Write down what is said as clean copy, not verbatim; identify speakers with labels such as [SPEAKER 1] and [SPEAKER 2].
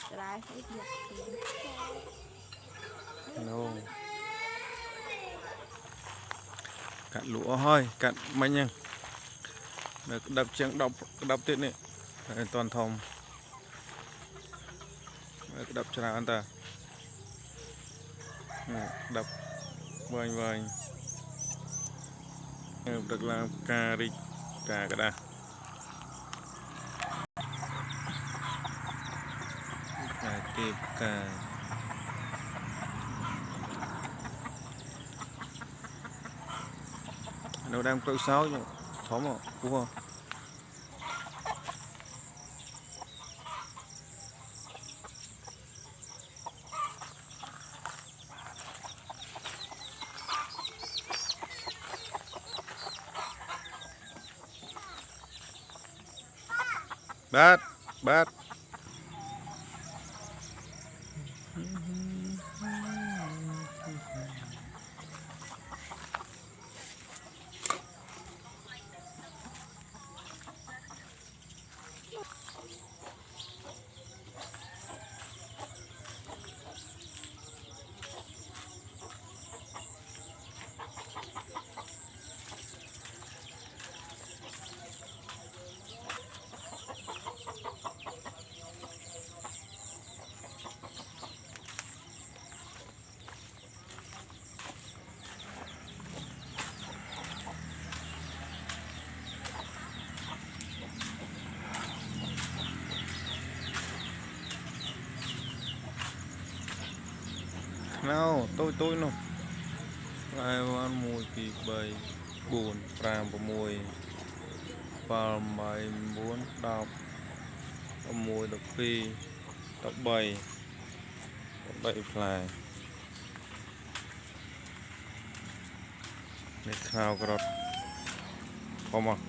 [SPEAKER 1] trái hết giật
[SPEAKER 2] Hello. Cắt lúa thôi, cắt mấy nhá. Đập chẳng đập tiết này. Toàn thông. Đập cho nào anh ta. Đập vâng vâng. Được làm cà đi cà cả đà. Cà kẹp cà. Nó đang câu sáu nhưng thóm không? Đúng không? Bát, bát. Nào, tôi nó. Ai ăn mùi kỳ bầy buồn pram và mùi và mày muốn đọc mùi đọc phi đọc bầy fly để khao cái đó không à